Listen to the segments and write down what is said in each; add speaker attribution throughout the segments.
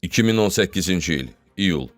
Speaker 1: 2018-ci il, iyul.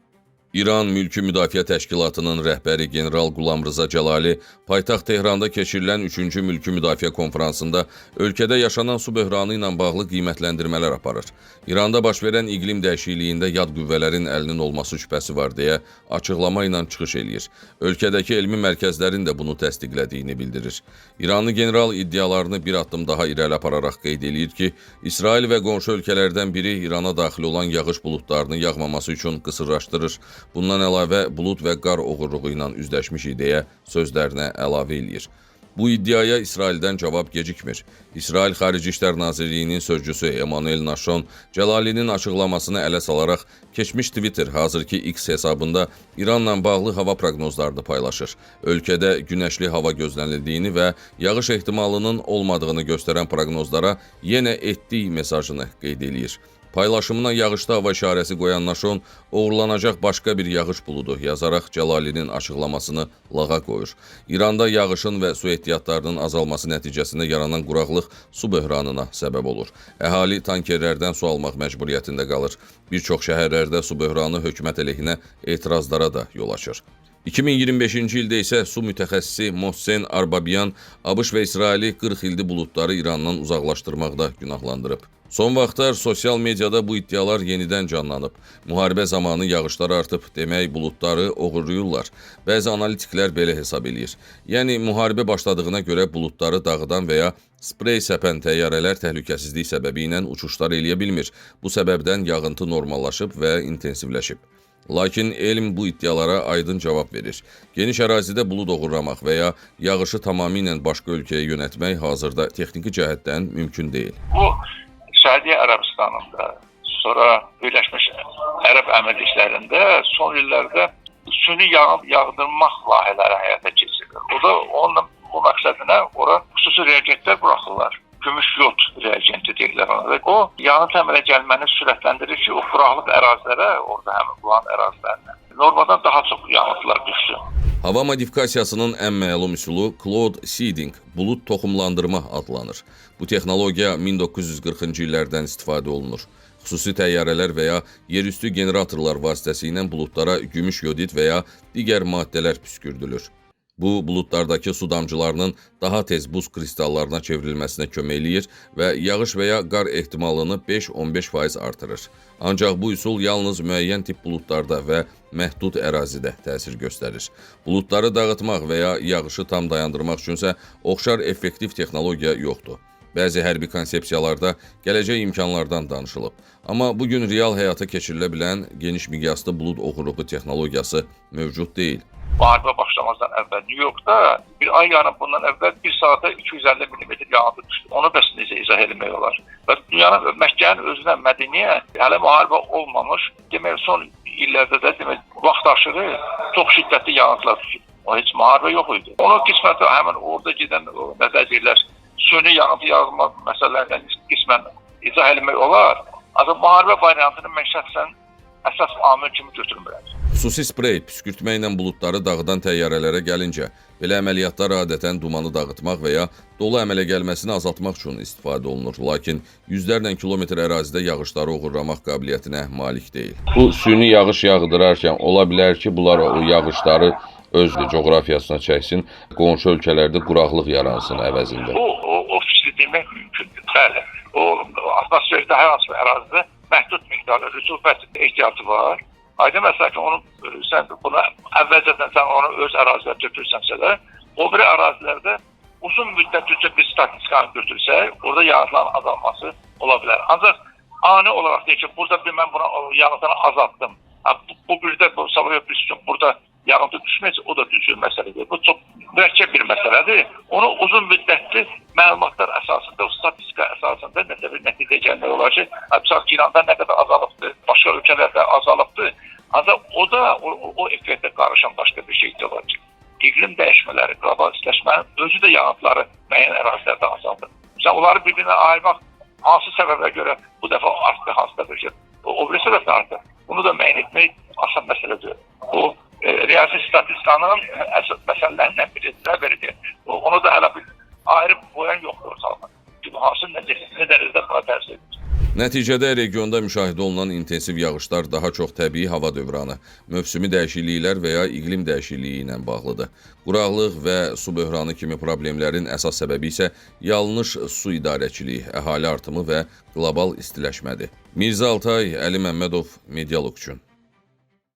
Speaker 1: İran Mülki Müdafiə Təşkilatının rəhbəri General Qulam Rza Cəlali paytaxt Tehranda keçirilən 3-cü Mülki Müdafiə konfransında ölkədə yaşanan su böhranı ilə bağlı qiymətləndirmələr aparır. İranda baş verən iqlim dəyişikliyində yad qüvvələrin əlinin olması şübhəsi var deyə açıqlama ilə çıxış eləyir. Ölkədəki elmi mərkəzlərin də bunu təsdiqlədiyini bildirir. İranlı general iddialarını bir addım daha irəli apararaq qeyd eləyir ki, İsrail və qonşu ölkələrdən biri İrana daxil olan yağış buludlarını yağmaması üçün qısırlaşdırır. Bundan əlavə, bulud və qar oğurluğu ilə üzləşmişik deyə sözlərinə əlavə eləyir. Bu iddiaya İsraildən cavab gecikmir. İsrail Xarici İşlər Nazirliyinin sözcüsü Emanuel Naşon Cəlalinin açıqlamasını ələ salaraq keçmiş Twitter, hazırki X hesabında İranla bağlı hava proqnozlarını paylaşır. Ölkədə günəşli hava gözlənildiyini və yağış ehtimalının olmadığını göstərən proqnozlara yenə etdik mesajını qeyd eləyir. Paylaşımına yağışda hava işarəsi qoyan Naşon, oğurlanacaq başqa bir yağış buludu yazaraq Cəlalinin açıqlamasını lağa qoyur. İranda yağışın və su ehtiyatlarının azalması nəticəsində yaranan quraqlıq su böhranına səbəb olur. Əhali tankerlərdən su almaq məcburiyyətində qalır. Bir çox şəhərlərdə su böhranı hökumət əleyhinə etirazlara da yol açır. 2025-ci ildə isə su mütəxəssisi Mohsen Arbabyan ABŞ və İsraili 40 ildir buludları İrandan uzaqlaşdırmaqda günahlandırıb. Son vaxtlar sosial mediada bu iddialar yenidən canlanıb. Müharibə zamanı yağışlar artıb, demək buludları oğurluyurlar. Bəzi analitiklər belə hesab eləyir. Yəni, müharibə başladığına görə buludları dağıdan və ya sprey səpən təyyarələr təhlükəsizlik səbəbi ilə uçuşlar eləyə bilmir. Bu səbəbdən yağıntı normallaşıb və intensivləşib. Lakin elm bu iddialara aydın cavab verir. Geniş ərazidə bulud oğurlamaq və ya yağışı tamamilə başqa ölkəyə yönətmək hazırda texniki cəhətdən mümkün deyil.
Speaker 2: Bu, Səudiyyə Ərəbistanında, sonra Birləşmiş Ərəb Əmirliklərində son illərdə süni yağdırmaq layihələri həyata keçirilir. O da onun bu məqsədinə ora xüsusi reagentlər buraxırlar. Gümüş yod reagenti deyirlər ona. O, yağın təmələ gəlməni sürətləndirir ki, o quraqlıq ərazilərə, orada həmin qulan ərazilərinə normadan daha çox yağıntılar düşsün.
Speaker 1: Hava modifikasiyasının ən məlum üsulu cloud seeding, bulud toxumlandırma adlanır. Bu texnologiya 1940-cı illərdən istifadə olunur. Xüsusi təyyarələr və ya yerüstü generatorlar vasitəsilə buludlara gümüş yodid və ya digər maddələr püskürdülür. Bu, buludlardakı su damcılarının daha tez buz kristallarına çevrilməsinə kömək eləyir və yağış və ya qar ehtimalını 5-15% artırır. Ancaq bu üsul yalnız müəyyən tip buludlarda və məhdud ərazidə təsir göstərir. Buludları dağıtmaq və ya yağışı tam dayandırmaq üçünsə oxşar effektiv texnologiya yoxdur. Bəzi hərbi konsepsiyalarda gələcək imkanlardan danışılıb. Amma bugün real həyata keçirilə bilən geniş miqyaslı bulud oğurluğu texnologiyası mövcud deyil.
Speaker 2: Müharibə başlamazdan əvvəl New Yorkda bir ay yanıb bundan əvvəl 1 saata 250 mm yağıntı düşdü. Onu bəs necə izah etmək olar? Və dünyanın, Məkkənin özünə, Mədiniyə hələ müharibə olmamış, demək son illərdə də demək vaxt aşırı çox şiddətli yağıntılar düşüb. O heç müharibə yox idi. Onu qismən həmin orada gedən nəzərlər süni yağıntı yağma məsələlərindən qismən izah etmək olar. Ancaq müharibə variantını mən şəxsən əsas amil kimi götürmürəm.
Speaker 1: Xüsusi sprey püskürtməklə buludları dağıdan təyyarələrə gəlincə, belə əməliyyatlar adətən dumanı dağıtmaq və ya dolu əmələ gəlməsini azaltmaq üçün istifadə olunur. Lakin yüzlərlə kilometr ərazidə yağışları oğurlamaq qabiliyyətinə malik deyil. Bu süni yağış yağdırarkən ola bilər ki, bunlar o yağışları öz coğrafiyasına çəksin, qonşu ölkələrdə quraqlıq yaransın əvəzində.
Speaker 2: O fikri demək mümkündür. Bəli, o atmosferdə hər hansı bir ərazidə məhdud miqdarda rütubət ehtiyatı var. Aydın məsələ ki, sən buna əvvəlcədən sən onu öz ərazilərə götürsənsə də, o biri ərazilərdə uzun müddət üçün bir statistikanı götürsək, orada yağıntıların azalması ola bilər. Ancaq ani olaraq deyək ki, burada mən buna yağıntını azaltdım. Bu birdə bu sabah üçün burada yağıntı düşməyəcək, o da düzgün məsələdir. Bu çox mürəkkəb bir məsələdir. Onu uzun müddətli məlumatlar əsasında, statistika əsasında nəticə gəlmək olar ki, İranda nə qədər azalıbdır, başqa ölkələrdə azalıbdır. Ancaq o da o effektə qarışan başqa bir şey də var ki, iqlim dəyişmələri, qlobalistləşmənin özü də yağıntıları müəyyən ərazilərdə azaldır. Sən onları bir-birinə ayırmaq hansı səbəbə görə bu dəfə artdı, hansı da bir şey. O biri səbəbdən artdı. Bunu da müəyyən etmək asan məsələdir. O riyazi statistikanın əsas məsələlərindən biridir. Onu da hələ bir ayrı qoyan yoxdur ortalığa. Hansı nə dərəcədə buna təsir edir.
Speaker 1: Nəticədə regionda müşahidə olunan intensiv yağışlar daha çox təbii hava dövranı, mövsümi dəyişikliklər və ya iqlim dəyişikliyi ilə bağlıdır. Quraqlıq və su böhranı kimi problemlərin əsas səbəbi isə yanlış su idarəçiliyi, əhali artımı və qlobal istiləşmədir. Mirzə Altay, Əli Məmmədov, Medialog üçün.